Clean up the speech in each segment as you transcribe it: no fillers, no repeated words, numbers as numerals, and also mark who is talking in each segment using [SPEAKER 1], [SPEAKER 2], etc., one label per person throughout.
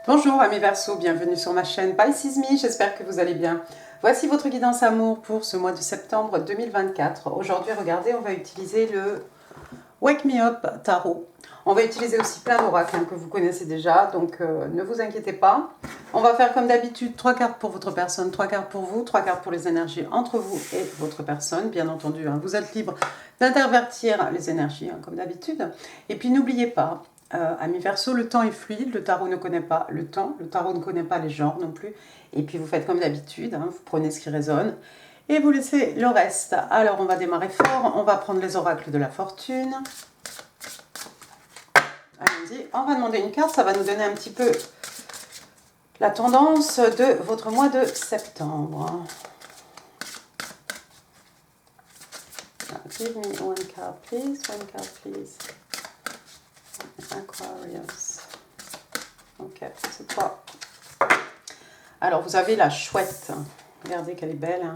[SPEAKER 1] Bonjour amis Verseaux, bienvenue sur ma chaîne Pisces Me, j'espère que vous allez bien. Voici votre guidance amour pour ce mois de septembre 2024. Aujourd'hui, regardez, on va utiliser le Wake Me Up Tarot. On va utiliser aussi plein d'oracles que vous connaissez déjà, donc ne vous inquiétez pas. On va faire comme d'habitude 3 cartes pour votre personne, 3 cartes pour vous, 3 cartes pour les énergies entre vous et votre personne. Bien entendu, vous êtes libre d'intervertir les énergies, comme d'habitude. Et puis n'oubliez pas, amis Verseaux, le temps est fluide, le tarot ne connaît pas le temps, le tarot ne connaît pas les genres non plus. Et puis vous faites comme d'habitude, vous prenez ce qui résonne et vous laissez le reste. Alors on va démarrer fort, on va prendre les oracles de la fortune. Allons-y, on va demander une carte, ça va nous donner un petit peu la tendance de votre mois de septembre. Give me one card please, one card please. Aquarius. Ok, c'est quoi? Alors vous avez la chouette, regardez qu'elle est belle.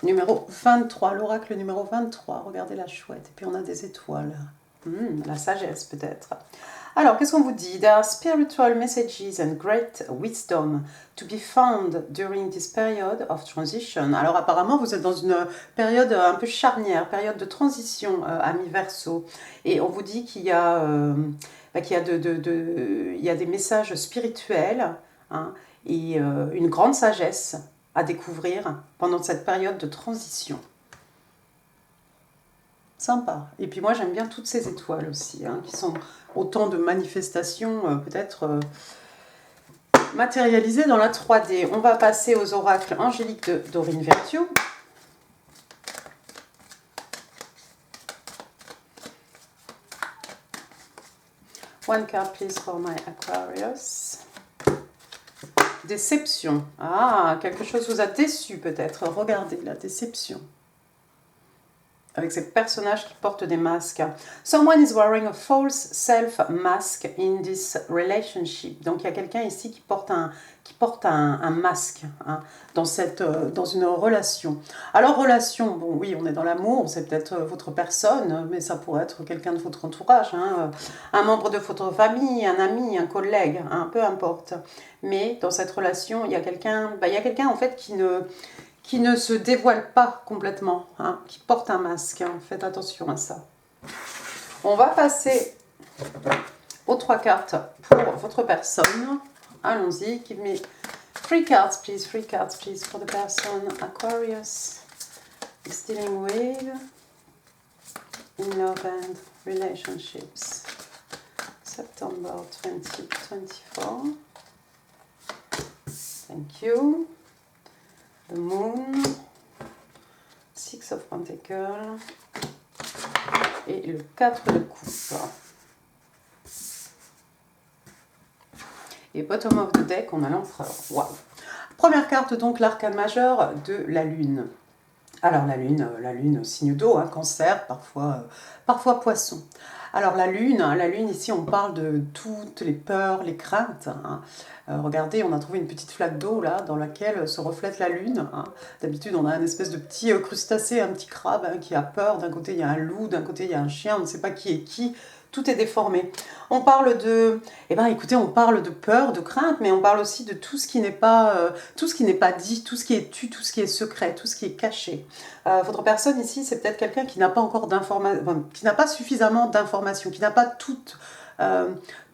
[SPEAKER 1] Numéro 23, l'oracle numéro 23, regardez la chouette. Et puis on a des étoiles. La sagesse peut-être. Alors, qu'est-ce qu'on vous dit? There are spiritual messages and great wisdom to be found during this period of transition. Alors, apparemment, vous êtes dans une période un peu charnière, période de transition, amis Verseaux. Et on vous dit qu'il y a, il y a des messages spirituels et une grande sagesse à découvrir pendant cette période de transition. Sympa. Et puis moi, j'aime bien toutes ces étoiles aussi, qui sont autant de manifestations peut-être matérialisées dans la 3D. On va passer aux oracles angéliques de Dorine Virtue. One card please for my Aquarius. Déception. Ah, quelque chose vous a déçu peut-être. Regardez la déception. Avec ces personnages qui portent des masques. Someone is wearing a false self mask in this relationship. Donc il y a quelqu'un ici qui porte un masque dans une relation. Alors relation, bon oui, on est dans l'amour, c'est peut-être votre personne, mais ça pourrait être quelqu'un de votre entourage, un membre de votre famille, un ami, un collègue, peu importe. Mais dans cette relation, il y a quelqu'un en fait qui ne se dévoile pas complètement, qui porte un masque. Faites attention à ça. On va passer aux 3 cartes pour votre personne. Allons-y. Give me 3 cards, please. 3 cards, please, for the person Aquarius is dealing with in love and relationships. September 2024. Thank you. The Moon, 6 of Pentacles et le 4 de coupe. Et bottom of the deck, on a l'empereur. Wow. Première carte donc, l'arcane majeur de la Lune. Alors la Lune, signe d'eau, Cancer, parfois Poisson. Alors la Lune ici on parle de toutes les peurs, les craintes. Regardez, on a trouvé une petite flaque d'eau là dans laquelle se reflète la Lune. D'habitude on a une espèce de petit crustacé, un petit crabe qui a peur. D'un côté il y a un loup, d'un côté il y a un chien, on ne sait pas qui est qui. Tout est déformé. On parle de, écoutez, on parle de peur, de crainte, mais on parle aussi de tout ce qui n'est pas, dit, tout ce qui est tu, tout ce qui est secret, tout ce qui est caché. Votre personne ici, c'est peut-être quelqu'un qui n'a pas encore d'informations, qui n'a pas suffisamment d'informations, qui n'a pas toutes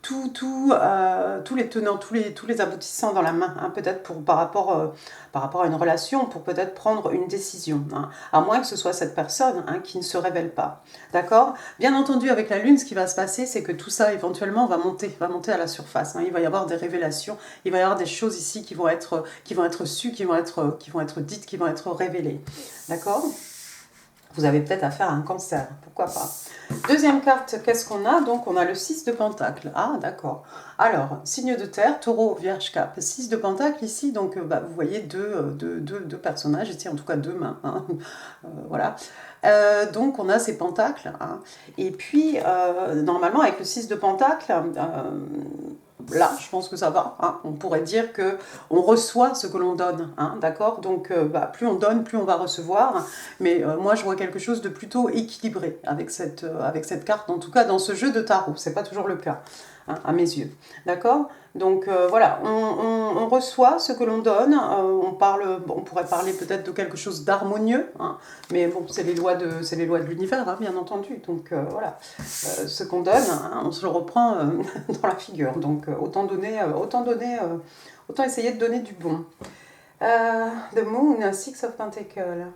[SPEAKER 1] tous les tenants, tous les aboutissants dans la main, peut-être par rapport à une relation, pour peut-être prendre une décision, à moins que ce soit cette personne qui ne se révèle pas. D'accord? Bien entendu, avec la Lune, ce qui va se passer, c'est que tout ça, éventuellement, va monter à la surface. Il va y avoir des révélations, il va y avoir des choses ici qui vont être sues, qui vont être dites, qui vont être révélées. D'accord? Vous avez peut-être affaire à un Cancer, pourquoi pas. Deuxième carte, qu'est-ce qu'on a? Donc, on a le 6 de Pentacle. Ah, d'accord. Alors, signe de terre, Taureau, Vierge, Cap. 6 de Pentacle ici, donc vous voyez deux personnages, ici en tout cas 2 mains. Voilà. Donc, on a ces pentacles. Et puis, normalement, avec le 6 de Pentacle, là, je pense que ça va. On pourrait dire qu'on reçoit ce que l'on donne. D'accord? Donc, plus on donne, plus on va recevoir. Mais moi, je vois quelque chose de plutôt équilibré avec cette carte, en tout cas dans ce jeu de tarot. C'est pas toujours le cas. hein, à mes yeux. D'accord? Donc voilà, on reçoit ce que l'on donne, on pourrait parler peut-être de quelque chose d'harmonieux, hein, mais bon, c'est les lois de l'univers, hein, bien entendu. Donc voilà, ce qu'on donne, hein, on se le reprend dans la figure. Donc autant essayer de donner du bon. The Moon, Six of Pentacles.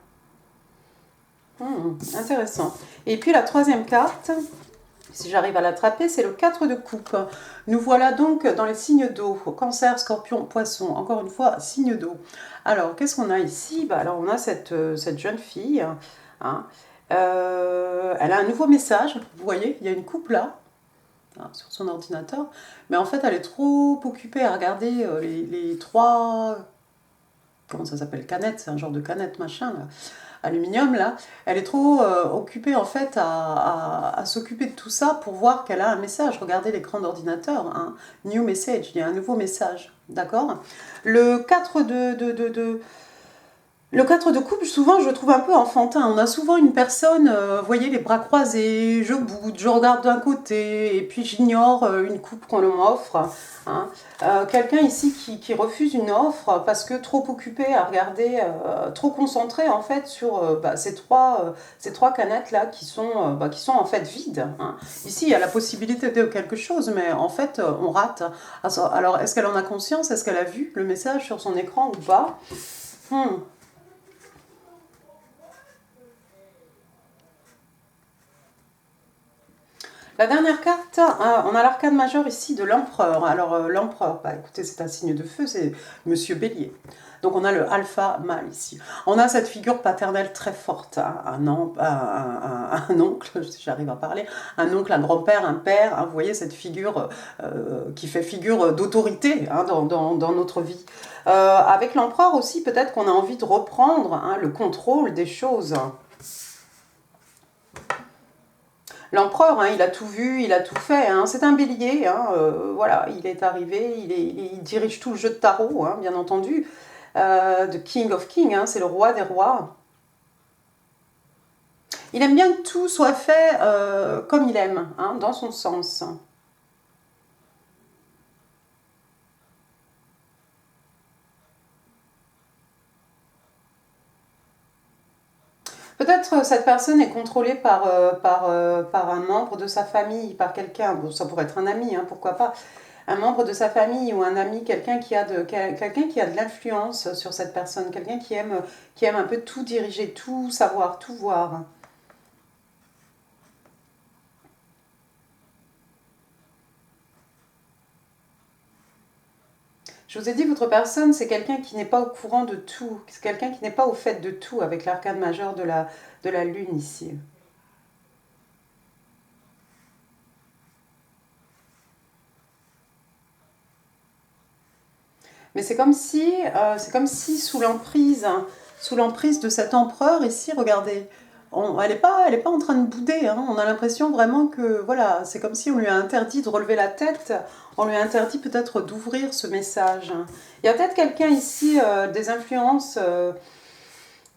[SPEAKER 1] Intéressant. Et puis la troisième carte, si j'arrive à l'attraper, c'est le 4 de coupe. Nous voilà donc dans les signes d'eau. Cancer, scorpion, poisson. Encore une fois, signe d'eau. Alors, qu'est-ce qu'on a ici? Alors, on a cette jeune fille. Hein. Elle a un nouveau message. Vous voyez, il y a une coupe là, hein, sur son ordinateur. Mais en fait, elle est trop occupée à regarder les trois... Comment ça s'appelle? Canettes, c'est un genre de canette machin là. Aluminium là, elle est trop occupée en fait à s'occuper de tout ça pour voir qu'elle a un message. Regardez l'écran d'ordinateur, hein. New message, il y a un nouveau message, d'accord? Le 4 le 4 de coupe, souvent, je le trouve un peu enfantin. On a souvent une personne, vous voyez, les bras croisés, je boude, je regarde d'un côté, et puis j'ignore une coupe qu'on m'offre. Hein. Quelqu'un ici qui refuse une offre parce que trop occupé à regarder, trop concentré en fait sur ces trois canettes-là qui sont en fait vides. Hein. Ici, il y a la possibilité de quelque chose, mais en fait, on rate. Alors, est-ce qu'elle en a conscience? Est-ce qu'elle a vu le message sur son écran ou pas? La dernière carte, on a l'arcane majeur ici de l'empereur. Alors l'empereur, écoutez, c'est un signe de feu, c'est Monsieur Bélier. Donc on a le alpha mâle ici. On a cette figure paternelle très forte, hein, un oncle, si j'arrive à parler, un oncle, un grand-père, un père. Hein, vous voyez cette figure qui fait figure d'autorité hein, dans notre vie. Avec l'empereur aussi, peut-être qu'on a envie de reprendre hein, le contrôle des choses. L'empereur, hein, il a tout vu, il a tout fait. Hein. C'est un bélier, hein, voilà, il est arrivé, il dirige tout le jeu de tarot, hein, bien entendu. The King of Kings, hein, c'est le roi des rois. Il aime bien que tout soit fait comme il aime, hein, dans son sens. Peut-être cette personne est contrôlée par un membre de sa famille, par quelqu'un, bon, ça pourrait être un ami, hein, pourquoi pas, un membre de sa famille ou un ami, quelqu'un qui a de l'influence sur cette personne, quelqu'un qui aime un peu tout diriger, tout savoir, tout voir. Je vous ai dit, votre personne, c'est quelqu'un qui n'est pas au courant de tout, c'est quelqu'un qui n'est pas au fait de tout avec l'arcane majeur de la lune ici. Mais c'est comme si sous l'emprise de cet empereur ici, regardez, elle n'est pas en train de bouder. Hein. On a l'impression vraiment que voilà, c'est comme si on lui a interdit de relever la tête. On lui a interdit peut-être d'ouvrir ce message. Il y a peut-être quelqu'un ici, des influences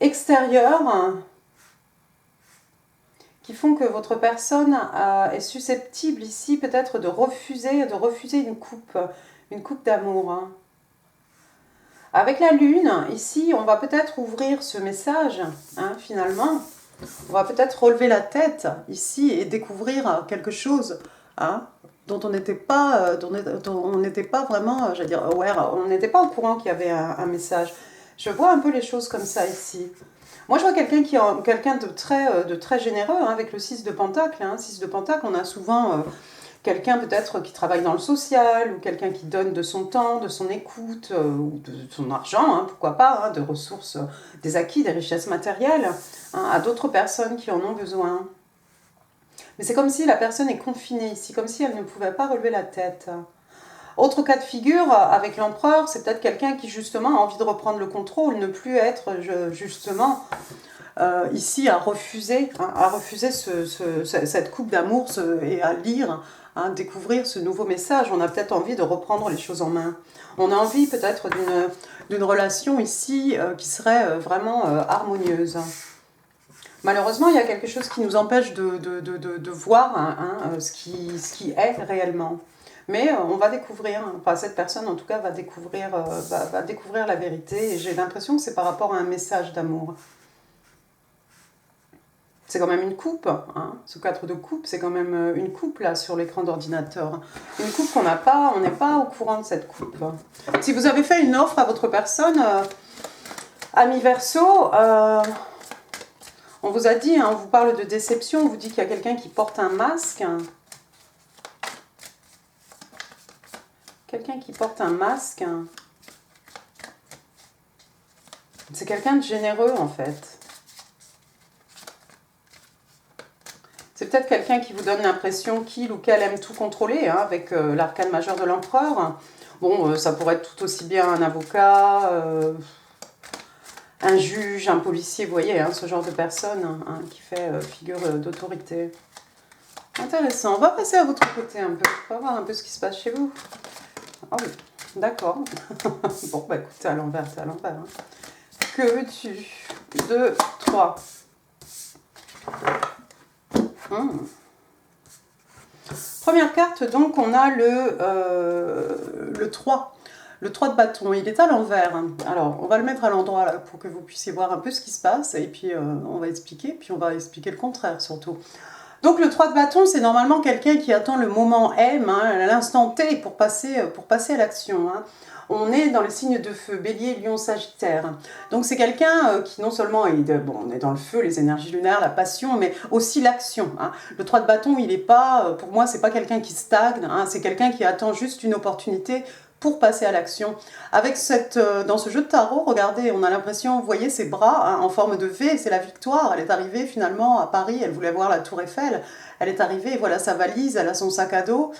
[SPEAKER 1] extérieures qui font que votre personne est susceptible ici peut-être de refuser une coupe d'amour. Hein. Avec la lune, ici, on va peut-être ouvrir ce message, hein, finalement. On va peut-être relever la tête, ici, et découvrir quelque chose hein, dont on n'était pas, vraiment, j'allais dire, aware, on n'était pas au courant qu'il y avait un message. Je vois un peu les choses comme ça, ici. Moi, je vois quelqu'un de très généreux, hein, avec le 6 de Pentacle. Hein. 6 de Pentacle, on a souvent... quelqu'un peut-être qui travaille dans le social, ou quelqu'un qui donne de son temps, de son écoute, ou de son argent, hein, pourquoi pas, hein, de ressources, des acquis, des richesses matérielles, hein, à d'autres personnes qui en ont besoin. Mais c'est comme si la personne est confinée ici, comme si elle ne pouvait pas relever la tête. Autre cas de figure, avec l'empereur, c'est peut-être quelqu'un qui justement a envie de reprendre le contrôle, ne plus être justement ici à refuser cette coupe d'amour et à lire, hein, découvrir ce nouveau message. On a peut-être envie de reprendre les choses en main. On a envie peut-être d'une relation ici qui serait vraiment harmonieuse. Malheureusement, il y a quelque chose qui nous empêche de voir hein, ce qui est réellement. Mais on va découvrir, enfin cette personne en tout cas va découvrir la vérité. Et j'ai l'impression que c'est par rapport à un message d'amour. C'est quand même une coupe, hein. Ce 4 de coupe, c'est quand même une coupe là sur l'écran d'ordinateur. Une coupe qu'on n'a pas, on n'est pas au courant de cette coupe. Si vous avez fait une offre à votre personne, ami Verseau, on vous a dit, hein, on vous parle de déception, on vous dit qu'il y a quelqu'un qui porte un masque. Quelqu'un qui porte un masque. C'est quelqu'un de généreux en fait. C'est peut-être quelqu'un qui vous donne l'impression qu'il ou qu'elle aime tout contrôler, hein, avec l'arcane majeur de l'empereur. Bon, ça pourrait être tout aussi bien un avocat, un juge, un policier, vous voyez, hein, ce genre de personne hein, qui fait figure d'autorité. Intéressant. On va passer à votre côté un peu. On va voir un peu ce qui se passe chez vous. Ah oui, d'accord. Bon, bah écoute, t'es à l'envers, t'es à l'envers. Hein. Que veux-tu? 2, 3. Première carte, donc, on a le 3. Le 3 de bâton, il est à l'envers. Alors, on va le mettre à l'endroit là pour que vous puissiez voir un peu ce qui se passe. Et puis, on va expliquer. Puis, on va expliquer le contraire surtout. Donc, le 3 de bâton, c'est normalement quelqu'un qui attend le moment M, hein, l'instant T pour passer à l'action. Hein. On est dans le signe de feu, Bélier, Lion, Sagittaire. Donc c'est quelqu'un qui non seulement est, on est dans le feu, les énergies lunaires, la passion, mais aussi l'action. Hein. Le 3 de bâton, il n'est pas, pour moi, c'est pas quelqu'un qui stagne, hein, c'est quelqu'un qui attend juste une opportunité pour passer à l'action. Avec dans ce jeu de tarot, regardez, on a l'impression, vous voyez ses bras hein, en forme de V, c'est la victoire. Elle est arrivée finalement à Paris, elle voulait voir la Tour Eiffel. Elle est arrivée, voilà sa valise, elle a son sac à dos.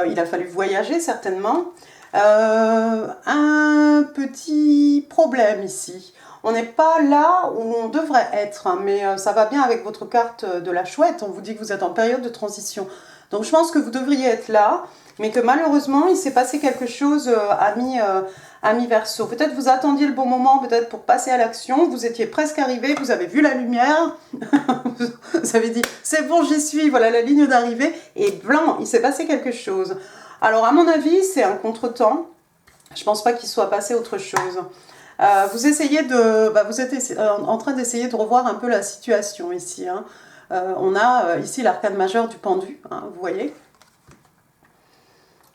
[SPEAKER 1] Il a fallu voyager certainement. Un petit problème ici. On n'est pas là où on devrait être, hein, mais ça va bien avec votre carte de la chouette. On vous dit que vous êtes en période de transition. Donc je pense que vous devriez être là, mais que malheureusement, il s'est passé quelque chose, ami Verseau. Peut-être vous attendiez le bon moment, peut-être pour passer à l'action. Vous étiez presque arrivé, vous avez vu la lumière. Vous avez dit, c'est bon, j'y suis, voilà la ligne d'arrivée. Et blanc, il s'est passé quelque chose. Alors, à mon avis, c'est un contretemps. Je ne pense pas qu'il soit passé autre chose. Vous essayez vous êtes en train d'essayer de revoir un peu la situation ici. Hein. On a ici l'arcane majeur du pendu, hein, vous voyez.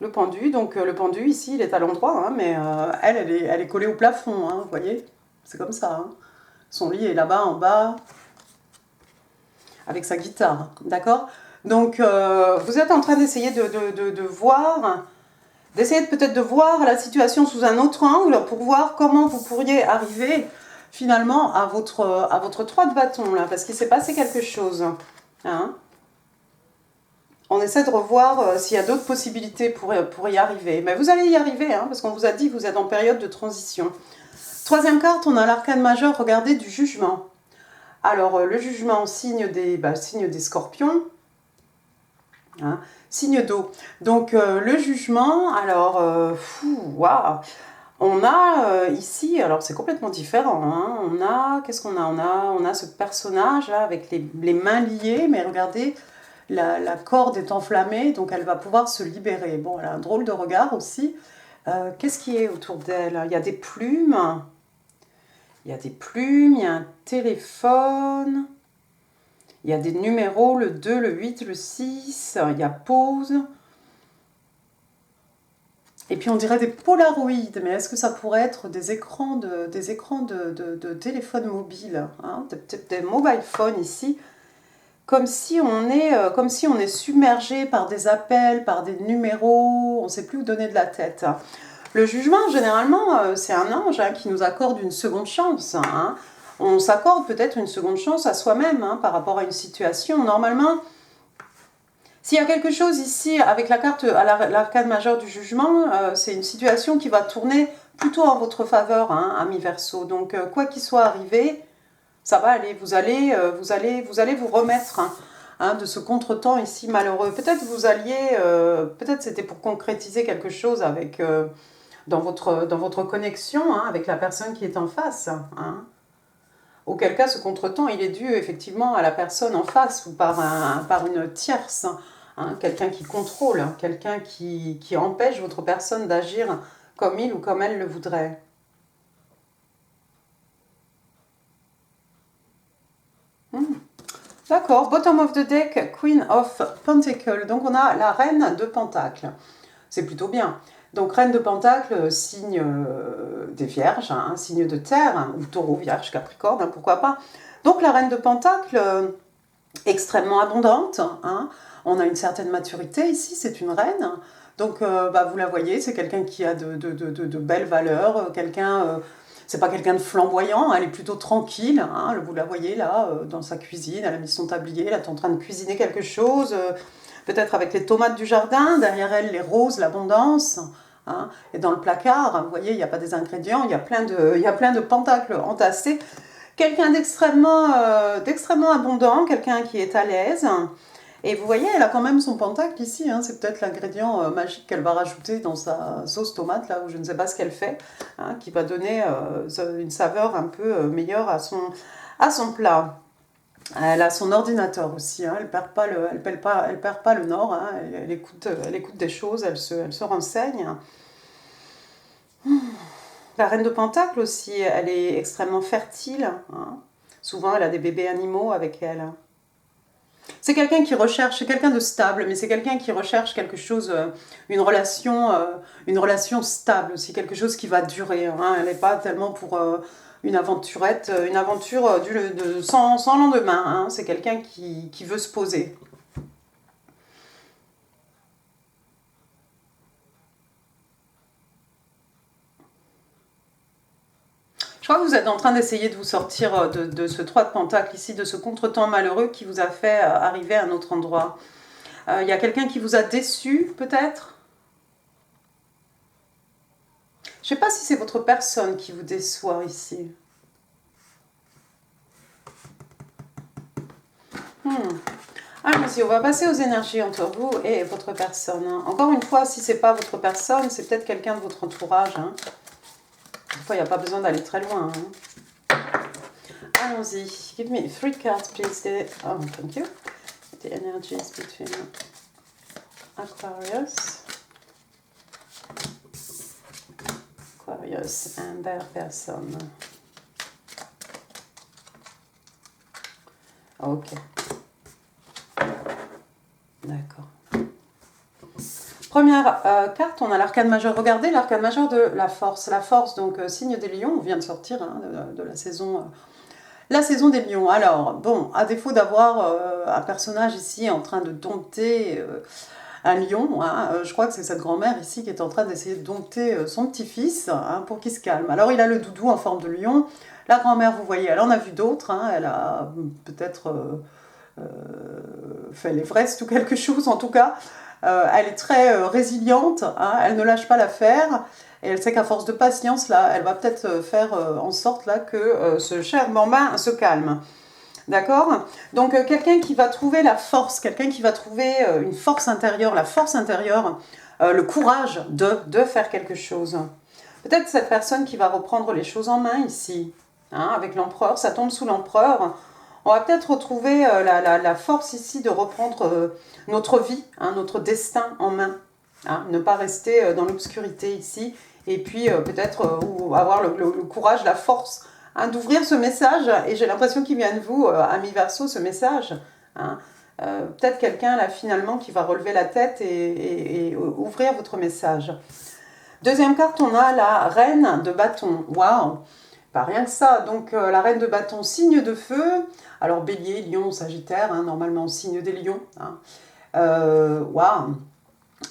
[SPEAKER 1] Le pendu, donc le pendu ici, il est à l'endroit, hein, mais elle est collée au plafond, hein, vous voyez. C'est comme ça. Hein. Son lit est là-bas, en bas, avec sa guitare, d'accord. Donc, vous êtes en train d'essayer de voir, d'essayer peut-être de voir la situation sous un autre angle pour voir comment vous pourriez arriver finalement à votre 3 de bâton, là, parce qu'il s'est passé quelque chose. Hein. On essaie de revoir s'il y a d'autres possibilités pour y arriver. Mais vous allez y arriver, hein, parce qu'on vous a dit que vous êtes en période de transition. Troisième carte, on a l'arcane majeur, regardez, du jugement. Alors, le jugement, signe des scorpions. Hein, signe d'eau. Donc le jugement, alors, waouh, on a ici, alors c'est complètement différent, hein, on a, qu'est-ce qu'on a, on a ce personnage là avec les mains liées, mais regardez, la corde est enflammée, donc elle va pouvoir se libérer. Bon, elle a un drôle de regard aussi. Qu'est-ce qui est autour d'elle? Il y a des plumes, il y a un téléphone. Il y a des numéros, le 2, le 8, le 6, il y a pause. Et puis on dirait des polaroïdes, mais est-ce que ça pourrait être des écrans de téléphone mobile, hein, peut-être des mobile phones ici, comme si on est submergé par des appels, par des numéros, on ne sait plus où donner de la tête. Le jugement, généralement, c'est un ange hein, qui nous accorde une seconde chance, hein. On s'accorde peut-être une seconde chance à soi-même hein, par rapport à une situation. Normalement, s'il y a quelque chose ici avec la carte à l'arcane majeure du jugement, c'est une situation qui va tourner plutôt en votre faveur, hein, ami Verseau. Donc, quoi qu'il soit arrivé, ça va aller. Vous allez vous remettre hein, de ce contretemps ici malheureux. Peut-être vous alliez, peut-être c'était pour concrétiser quelque chose avec dans votre connexion hein, avec la personne qui est en face. Hein. Auquel cas, ce contretemps, il est dû effectivement à la personne en face ou par une tierce. hein, quelqu'un qui contrôle, hein, quelqu'un qui empêche votre personne d'agir comme il ou comme elle le voudrait. D'accord, bottom of the deck, Queen of Pentacles. Donc on a la reine de Pentacles. C'est plutôt bien. Donc reine de Pentacles, signe des Vierges, hein, signe de terre, hein, ou taureau, Vierge, Capricorne, hein, pourquoi pas. Donc la reine de Pentacles, extrêmement abondante. Hein. On a une certaine maturité ici, c'est une reine. Donc vous la voyez, c'est quelqu'un qui a de belles valeurs, quelqu'un... c'est pas quelqu'un de flamboyant, elle est plutôt tranquille, hein, vous la voyez là, dans sa cuisine, elle a mis son tablier, elle est en train de cuisiner quelque chose, peut-être avec les tomates du jardin, derrière elle les roses, l'abondance, hein, et dans le placard, vous voyez, il n'y a pas des ingrédients, il y a plein de pentacles entassés, quelqu'un d'extrêmement abondant, quelqu'un qui est à l'aise. Et vous voyez, elle a quand même son pentacle ici, hein, c'est peut-être l'ingrédient magique qu'elle va rajouter dans sa sauce tomate, là où je ne sais pas ce qu'elle fait, hein, qui va donner une saveur un peu meilleure à son plat. Elle a son ordinateur aussi, hein, elle perd pas le nord, hein, elle écoute des choses, elle se renseigne. La reine de Pentacle aussi, elle est extrêmement fertile, hein. Souvent elle a des bébés animaux avec elle. C'est quelqu'un qui recherche, c'est quelqu'un de stable, mais c'est quelqu'un qui recherche quelque chose, une relation stable aussi, quelque chose qui va durer. Hein. Elle n'est pas tellement pour une aventurette, une aventure sans lendemain. Hein. C'est quelqu'un qui veut se poser. Je crois que vous êtes en train d'essayer de vous sortir de ce 3 de Pentacle ici, de ce contretemps malheureux qui vous a fait arriver à un autre endroit. Il y a quelqu'un qui vous a déçu, peut-être? Je ne sais pas si c'est votre personne qui vous déçoit ici. Allons-y, on va passer aux énergies entre vous et votre personne. Encore une fois, si ce n'est pas votre personne, c'est peut-être quelqu'un de votre entourage. Hein. Des fois, il n'y a pas besoin d'aller très loin. Hein. Allons-y. Give me 3 cards, please. Oh, thank you. The energies between Aquarius and their person. Ok. D'accord. Première carte, on a l'arcane majeur. Regardez l'arcane majeur de la force. La force, donc signe des lions, on vient de sortir hein, de la saison des lions. Alors, bon, à défaut d'avoir un personnage ici en train de dompter un lion, hein, je crois que c'est cette grand-mère ici qui est en train d'essayer de dompter son petit-fils hein, pour qu'il se calme. Alors, il a le doudou en forme de lion. La grand-mère, vous voyez, elle en a vu d'autres. Hein, elle a peut-être fait l'Everest ou quelque chose, en tout cas. Elle est très résiliente, hein, elle ne lâche pas l'affaire. Et elle sait qu'à force de patience, là, elle va peut-être faire en sorte là, que ce cher bambin se calme. D'accord? Donc, quelqu'un qui va trouver la force, quelqu'un qui va trouver une force intérieure, la force intérieure, le courage de faire quelque chose. Peut-être cette personne qui va reprendre les choses en main ici, hein, avec l'empereur, ça tombe sous l'empereur. On va peut-être retrouver la force ici de reprendre notre vie, hein, notre destin en main. Hein, ne pas rester dans l'obscurité ici. Et puis peut-être avoir le courage, la force hein, d'ouvrir ce message. Et j'ai l'impression qu'il vient de vous, ami Verseau, ce message. Hein. Peut-être quelqu'un là finalement qui va relever la tête et ouvrir votre message. Deuxième carte, on a la reine de bâton. Waouh! Pas rien que ça. Donc la reine de bâton, signe de feu. Alors bélier, lion, sagittaire, hein, normalement signe des lions. Hein. Waouh!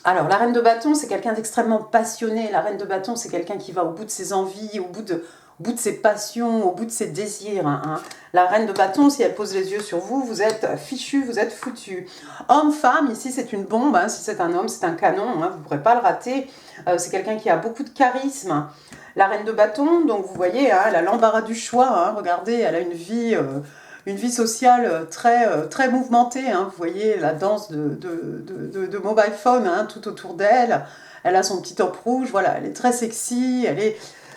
[SPEAKER 1] Alors la reine de bâton, c'est quelqu'un d'extrêmement passionné. La reine de bâton, c'est quelqu'un qui va au bout de ses envies, au bout de ses passions, au bout de ses désirs. Hein. La reine de bâton, si elle pose les yeux sur vous, vous êtes fichu, vous êtes foutu. Homme, femme, ici c'est une bombe. Hein. Si c'est un homme, c'est un canon. Hein. Vous ne pourrez pas le rater. C'est quelqu'un qui a beaucoup de charisme. La reine de bâton, donc vous voyez, hein, elle a l'embarras du choix. Hein. Regardez, elle a une vie sociale très mouvementée. Hein. Vous voyez la danse de mobile phone hein, tout autour d'elle. Elle a son petit top rouge. Voilà, elle est très sexy. Elle est...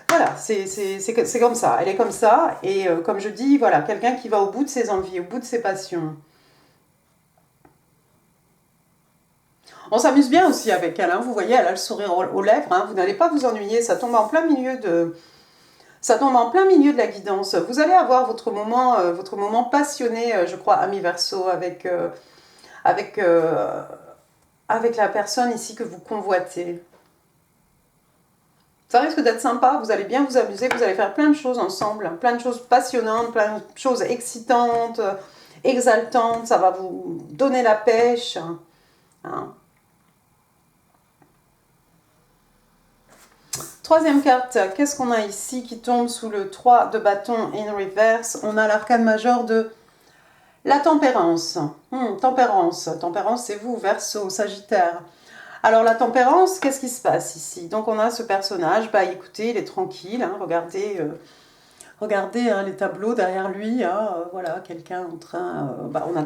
[SPEAKER 1] Voilà, c'est comme ça. Elle est comme ça. Et comme je dis, voilà, quelqu'un qui va au bout de ses envies, au bout de ses passions. On s'amuse bien aussi avec elle, hein. Vous voyez, elle a le sourire aux lèvres, hein. Vous n'allez pas vous ennuyer, ça tombe en plein milieu de... Ça tombe en plein milieu de la guidance. Vous allez avoir votre moment passionné, je crois, ami Verseau, avec, avec la personne ici que vous convoitez. Ça risque d'être sympa, vous allez bien vous amuser, vous allez faire plein de choses ensemble, plein de choses passionnantes, plein de choses excitantes, exaltantes, ça va vous donner la pêche. Hein. Troisième carte, qu'est-ce qu'on a ici qui tombe sous le 3 de bâton in reverse? On a l'arcane majeur de la tempérance. Tempérance, c'est vous, Verseau, Sagittaire. Alors la tempérance, qu'est-ce qui se passe ici? Donc on a ce personnage, bah écoutez, il est tranquille, hein, regardez, regardez hein, les tableaux derrière lui, hein, voilà, quelqu'un en train... on a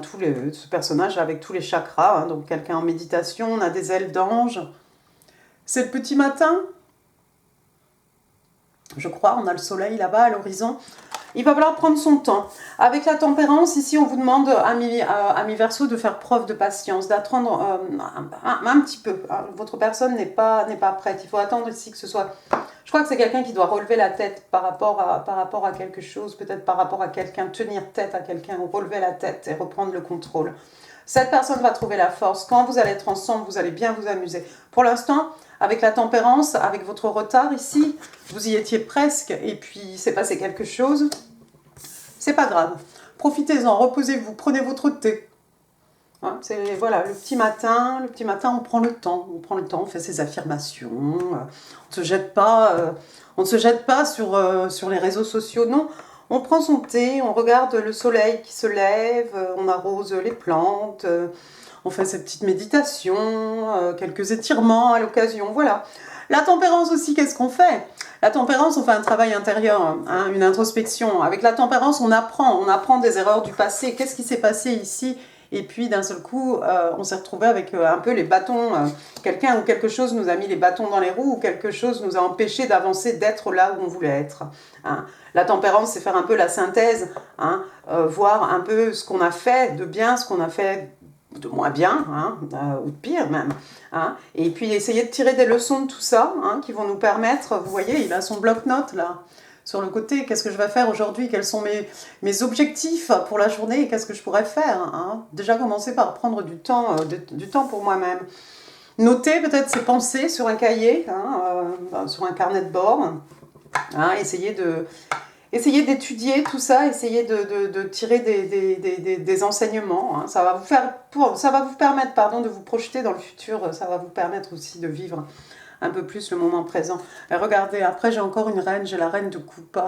[SPEAKER 1] ce personnage avec tous les chakras, hein, donc quelqu'un en méditation, on a des ailes d'ange. C'est le petit matin, je crois, on a le soleil là-bas à l'horizon. Il va falloir prendre son temps. Avec la tempérance, ici, on vous demande, ami Verseau, de faire preuve de patience, d'attendre un petit peu. Votre personne n'est pas prête. Il faut attendre ici que ce soit... Je crois que c'est quelqu'un qui doit relever la tête par rapport à quelque chose, peut-être par rapport à quelqu'un, tenir tête à quelqu'un, ou relever la tête et reprendre le contrôle. Cette personne va trouver la force. Quand vous allez être ensemble, vous allez bien vous amuser. Pour l'instant, avec la tempérance, avec votre retard ici, vous y étiez presque, et puis il s'est passé quelque chose. C'est pas grave. Profitez-en, reposez-vous, prenez votre thé. Hein, voilà, le petit matin, on prend le temps, on fait ses affirmations. On ne se jette pas sur les réseaux sociaux, non. On prend son thé, on regarde le soleil qui se lève, on arrose les plantes, on fait cette petite méditation, quelques étirements à l'occasion, voilà. La tempérance aussi, qu'est-ce qu'on fait? La tempérance, on fait un travail intérieur, hein, une introspection. Avec la tempérance, on apprend des erreurs du passé. Qu'est-ce qui s'est passé ici? Et puis d'un seul coup, on s'est retrouvé avec un peu les bâtons. Quelqu'un ou quelque chose nous a mis les bâtons dans les roues, ou quelque chose nous a empêché d'avancer, d'être là où on voulait être. Hein. La tempérance, c'est faire un peu la synthèse, hein, voir un peu ce qu'on a fait de bien, ce qu'on a fait de moins bien, hein, ou de pire même. Hein, et puis essayer de tirer des leçons de tout ça, hein, qui vont nous permettre, vous voyez, il a son bloc-notes là, sur le côté, qu'est-ce que je vais faire aujourd'hui, quels sont mes objectifs pour la journée, qu'est-ce que je pourrais faire. Hein. Déjà commencer par prendre du temps pour moi-même. Noter peut-être ses pensées sur un cahier, hein, sur un carnet de bord, hein, essayer d'étudier tout ça, essayer de tirer des enseignements. Hein. Ça va vous permettre de vous projeter dans le futur. Ça va vous permettre aussi de vivre un peu plus le moment présent. Et regardez, après j'ai encore une reine, j'ai la reine de coupe.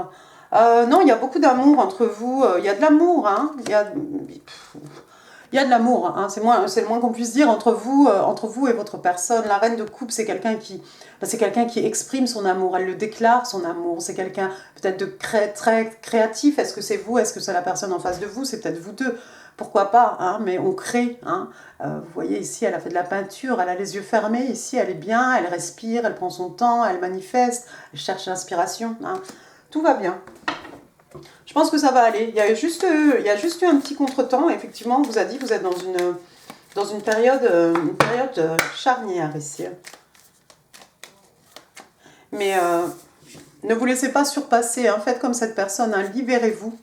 [SPEAKER 1] Non, il y a beaucoup d'amour entre vous. Il y a de l'amour. Hein. Il y a de l'amour, hein. C'est le moins qu'on puisse dire entre vous et votre personne. La reine de coupe, c'est quelqu'un qui exprime son amour, elle le déclare son amour. C'est quelqu'un peut-être de très créatif. Est-ce que c'est vous? Est-ce que c'est la personne en face de vous? C'est peut-être vous deux. Pourquoi pas, hein, mais on crée. Hein. Vous voyez ici, elle a fait de la peinture, elle a les yeux fermés. Ici, elle est bien, elle respire, elle prend son temps, elle manifeste, elle cherche l'inspiration. Hein. Tout va bien. Je pense que ça va aller. Il y a juste eu un petit contretemps. Effectivement, on vous a dit que vous êtes dans une période charnière ici. Mais ne vous laissez pas surpasser. Hein. Faites comme cette personne. Hein. Libérez-vous.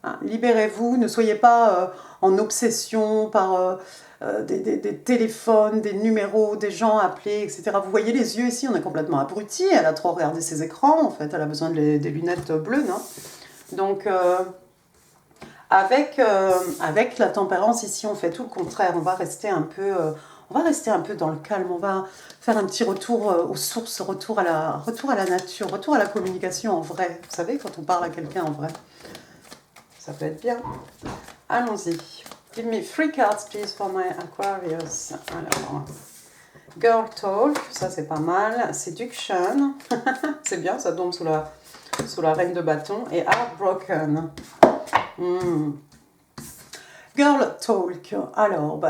[SPEAKER 1] Hein. Libérez-vous. Ne soyez pas en obsession par des téléphones, des numéros, des gens appelés, etc. Vous voyez les yeux ici. On est complètement abrutis. Elle a trop regardé ses écrans. En fait, elle a besoin des lunettes bleues, non? Donc, avec la tempérance, ici, on fait tout le contraire. On va rester un peu dans le calme. On va faire un petit retour aux sources, retour à la nature, retour à la communication en vrai. Vous savez, quand on parle à quelqu'un en vrai, ça peut être bien. Allons-y. Give me 3 cards, please, for my Aquarius. Alors, Girl Talk, ça c'est pas mal. Seduction, c'est bien, ça tombe sous la reine de bâton. Et Heartbroken. Girl Talk. Alors,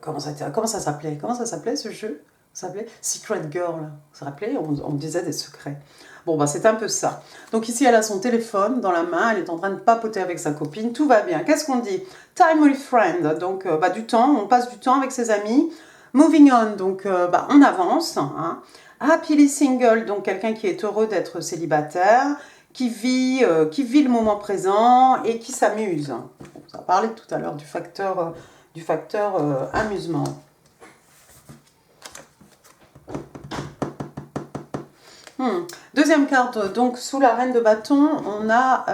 [SPEAKER 1] comment ça s'appelait ce jeu? Ça s'appelait Secret Girl. Vous vous rappelez, on disait des secrets. Bon, bah, c'est un peu ça. Donc ici, elle a son téléphone dans la main, elle est en train de papoter avec sa copine, tout va bien. Qu'est-ce qu'on dit? Time with friend, donc bah, du temps, on passe du temps avec ses amis. Moving on, donc bah, on avance. Hein. Happily single, donc quelqu'un qui est heureux d'être célibataire, qui vit le moment présent et qui s'amuse. Bon, on a parlé tout à l'heure du facteur amusement. Deuxième carte, donc sous la reine de bâton, on a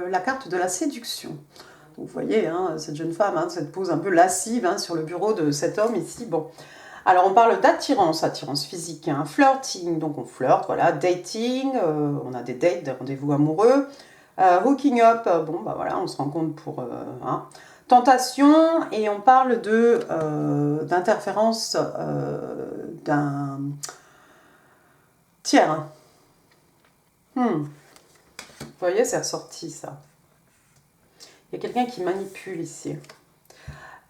[SPEAKER 1] la carte de la séduction. Donc, vous voyez, hein, cette jeune femme, hein, cette pose un peu lascive hein, sur le bureau de cet homme ici. Bon, alors on parle d'attirance, attirance physique, hein, flirting, donc on flirte, voilà, dating, on a des dates, des rendez-vous amoureux, hooking up, bon bah voilà, on se rencontre pour hein, tentation, et on parle de d'interférence d'un tiers. Vous voyez, c'est ressorti ça. Il y a quelqu'un qui manipule ici,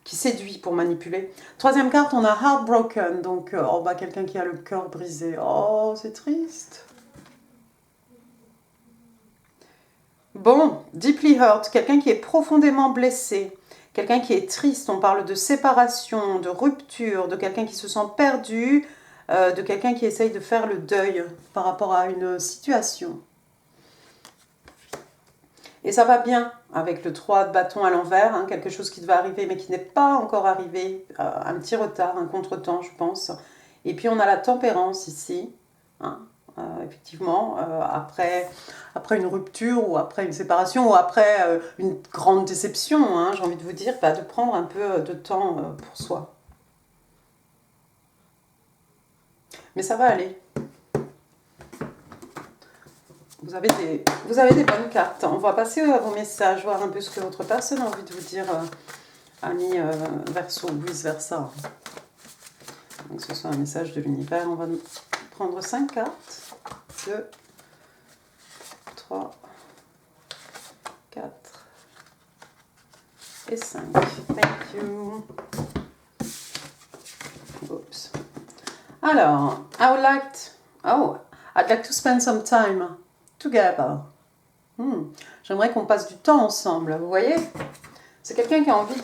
[SPEAKER 1] qui séduit pour manipuler. Troisième carte, on a heartbroken, donc oh, bah, quelqu'un qui a le cœur brisé. Oh, c'est triste. Bon, deeply hurt, quelqu'un qui est profondément blessé, quelqu'un qui est triste, on parle de séparation, de rupture, de quelqu'un qui se sent perdu, de quelqu'un qui essaye de faire le deuil par rapport à une situation. Et ça va bien avec le 3 de bâton à l'envers, hein, quelque chose qui devait arriver mais qui n'est pas encore arrivé, un petit retard, un contretemps je pense. Et puis on a la tempérance ici, hein, effectivement, après une rupture ou après une séparation ou après une grande déception, hein, j'ai envie de vous dire, bah, de prendre un peu de temps pour soi. Mais ça va aller. Vous avez des bonnes cartes. On va passer à vos messages, voir un peu ce que votre personne a envie de vous dire, ami Verseau, ou vice-versa. Donc, ce soit un message de l'univers. On va prendre 5 cartes. 2, 3, 4 et 5. Thank you. Oops. Alors, I'd like to spend some time together. J'aimerais qu'on passe du temps ensemble, vous voyez? C'est quelqu'un qui a envie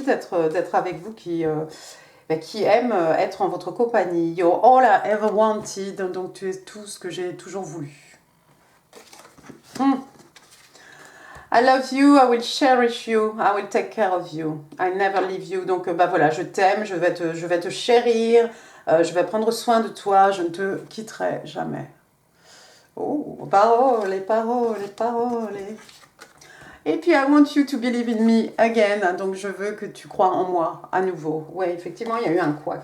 [SPEAKER 1] d'être avec vous, qui aime être en votre compagnie. You're all I ever wanted, donc tu es tout ce que j'ai toujours voulu. I love you, I will cherish you, I will take care of you, I never leave you. Donc bah voilà, je t'aime, je vais te chérir, je vais prendre soin de toi, je ne te quitterai jamais. Oh, parole, parole, parole. Et puis, I want you to believe in me again. Donc, je veux que tu crois en moi à nouveau. Oui, effectivement, il y a eu un couac.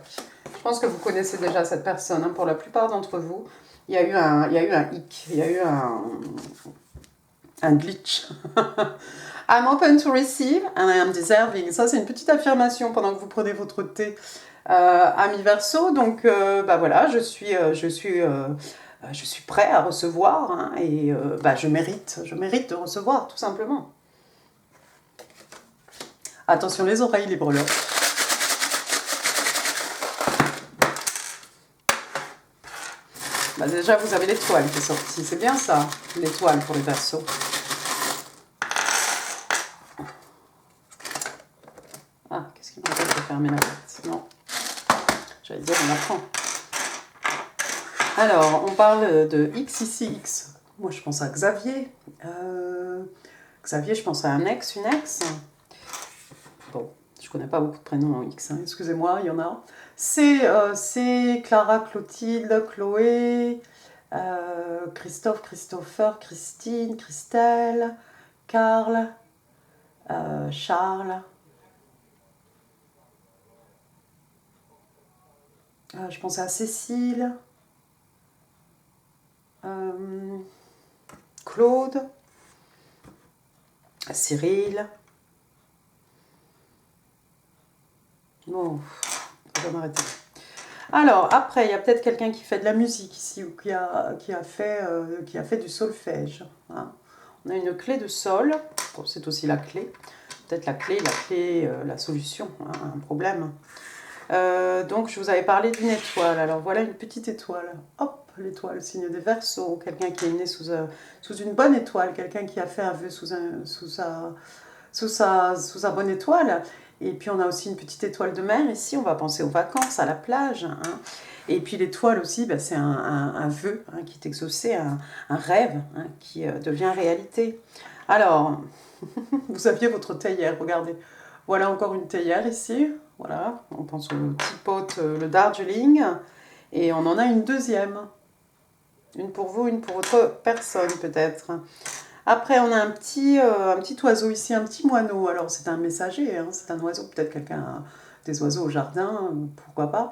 [SPEAKER 1] Je pense que vous connaissez déjà cette personne. Hein. Pour la plupart d'entre vous, il y a eu un hic. Il y a eu un glitch. I'm open to receive and I am deserving. Ça, c'est une petite affirmation pendant que vous prenez votre thé, ami Verseau. Donc, bah voilà, je suis prêt à recevoir hein, et je mérite de recevoir, tout simplement. Attention les oreilles, les breloques. Bah déjà, vous avez l'étoile qui est sortie. C'est bien ça, l'étoile pour les Verseaux. Ah, qu'est-ce qui m'empêche de fermer la porte? Non, j'allais dire, on apprend. Alors, on parle de X ici, X. Moi, je pense à Xavier. Xavier, je pense à un ex, une ex. Bon, je connais pas beaucoup de prénoms en X, hein. Excusez-moi, il y en a. C'est Clara, Clotilde, Chloé, Christophe, Christopher, Christine, Christelle, Karl, Charles. Je pensais à Cécile, Claude, Cyril. Bon, on va m'arrêter. Alors, après, il y a peut-être quelqu'un qui fait de la musique ici ou qui a fait du solfège. Hein. On a une clé de sol. Bon, c'est aussi la clé. Peut-être la clé, la solution à un problème. Donc, je vous avais parlé d'une étoile. Alors, voilà une petite étoile. Hop, l'étoile, signe des Verseaux. Quelqu'un qui est né sous une bonne étoile. Quelqu'un qui a fait un vœu sous sa bonne étoile. Et puis, on a aussi une petite étoile de mer. Ici, on va penser aux vacances, à la plage. Hein. Et puis, l'étoile aussi, ben, c'est un vœu hein, qui est exaucé, un rêve hein, qui devient réalité. Alors, vous aviez votre théière, regardez. Voilà encore une théière ici. Voilà, on pense au teapot, le Darjeeling. Et on en a une deuxième. Une pour vous, une pour votre personne peut-être. Après, on a un petit oiseau ici, un petit moineau. Alors, c'est un messager, hein, c'est un oiseau. Peut-être quelqu'un a des oiseaux au jardin, pourquoi pas.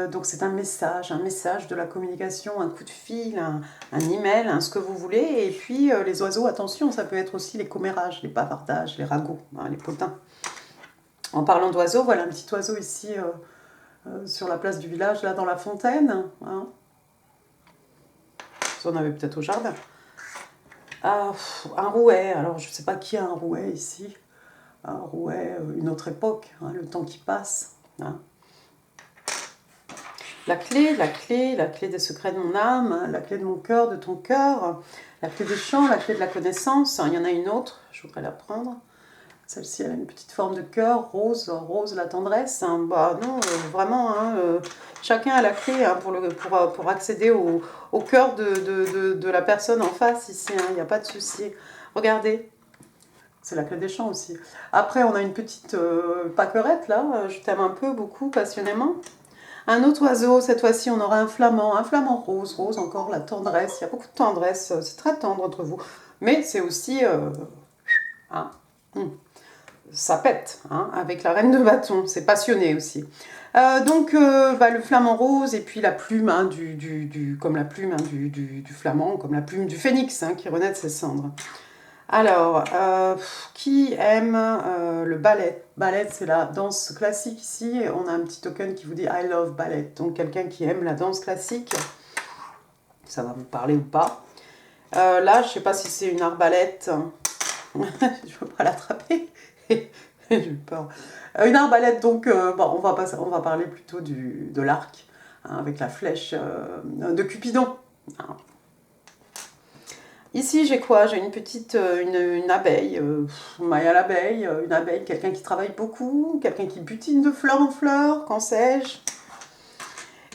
[SPEAKER 1] Donc, c'est un message de la communication, un coup de fil, un email, ce que vous voulez. Et puis, les oiseaux, attention, ça peut être aussi les commérages, les bavardages, les ragots, hein, les potins. En parlant d'oiseaux, voilà un petit oiseau ici sur la place du village, là dans la fontaine. Hein. Ça, on avait peut-être au jardin. Ah, un rouet, alors je ne sais pas qui a un rouet ici. Un rouet, une autre époque, hein, le temps qui passe. Hein. La clé des secrets de mon âme, hein, la clé de mon cœur, de ton cœur, la clé des champs, la clé de la connaissance. Il y en a une autre, je voudrais la prendre. Celle-ci, elle a une petite forme de cœur, rose, la tendresse. Hein. Bah non, vraiment, hein, chacun a la clé hein, pour accéder au cœur de la personne en face ici. Il n'y a pas de souci. Regardez, c'est la clé des champs aussi. Après, on a une petite pâquerette là, je t'aime un peu, beaucoup, passionnément. Un autre oiseau, cette fois-ci, on aura un flamand rose, encore, la tendresse. Il y a beaucoup de tendresse, c'est très tendre entre vous. Mais c'est aussi... hein, ça pète, hein, avec la reine de bâton, c'est passionné aussi. Donc le flamant rose et puis la plume, hein, comme la plume hein, du flamand, comme la plume du phénix hein, qui renaît de ses cendres. Alors, qui aime le ballet? Ballet, c'est la danse classique ici. On a un petit token qui vous dit I love ballet. Donc quelqu'un qui aime la danse classique, ça va vous parler ou pas. Là, je ne sais pas si c'est une arbalète. Je ne veux pas l'attraper. J'ai eu peur. Une arbalète, donc, on va parler plutôt de l'arc, hein, avec la flèche de Cupidon. Hein. Ici, j'ai quoi? J'ai une petite une abeille, Maya l'abeille, une abeille, quelqu'un qui travaille beaucoup, quelqu'un qui butine de fleur en fleur, qu'en sais-je.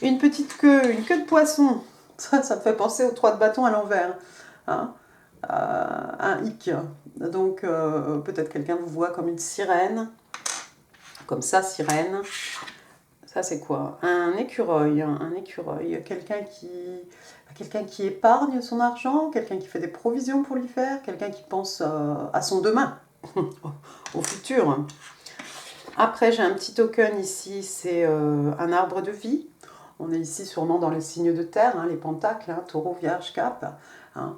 [SPEAKER 1] Une petite queue, une queue de poisson. Ça me fait penser aux 3 de bâton à l'envers. Hein. Un hic. Donc, peut-être quelqu'un vous voit comme une sirène. Comme ça, sirène. Ça, c'est quoi? Un écureuil. Quelqu'un qui épargne son argent, quelqu'un qui fait des provisions pour l'y faire, quelqu'un qui pense à son demain, au futur. Après, j'ai un petit token ici, c'est un arbre de vie. On est ici sûrement dans les signes de terre, hein, les pentacles, hein, taureau, vierge, cap. Hein.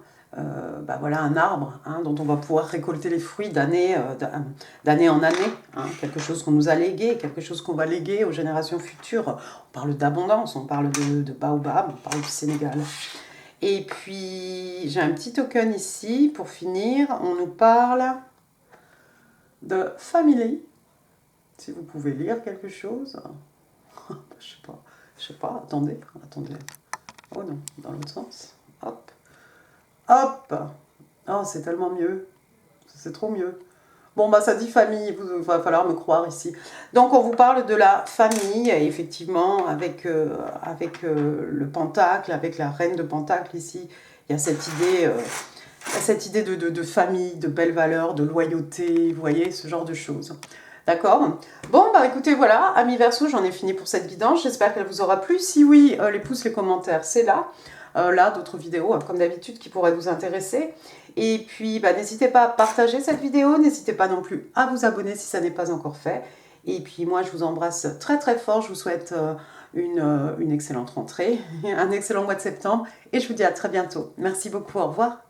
[SPEAKER 1] Voilà un arbre hein, dont on va pouvoir récolter les fruits d'année en année, hein, quelque chose qu'on nous a légué, quelque chose qu'on va léguer aux générations futures. On parle d'abondance, on parle de baobab, on parle du Sénégal. Et puis j'ai un petit token ici pour finir, on nous parle de family, si vous pouvez lire quelque chose. Je sais pas, attendez. Oh non, dans l'autre sens, hop. Hop! Oh, c'est tellement mieux. C'est trop mieux. Bon, ça dit famille, il va falloir me croire ici. Donc, on vous parle de la famille, effectivement, avec le pentacle, avec la reine de pentacle ici. Il y a cette idée, de famille, de belles valeurs, de loyauté, vous voyez, ce genre de choses. D'accord? Bon, écoutez, voilà, amis Verseau, j'en ai fini pour cette guidance. J'espère qu'elle vous aura plu. Si oui, les pouces, les commentaires, c'est là. Là, d'autres vidéos, comme d'habitude, qui pourraient vous intéresser. Et puis, n'hésitez pas à partager cette vidéo. N'hésitez pas non plus à vous abonner si ça n'est pas encore fait. Et puis, moi, je vous embrasse très, très fort. Je vous souhaite une excellente rentrée, un excellent mois de septembre. Et je vous dis à très bientôt. Merci beaucoup. Au revoir.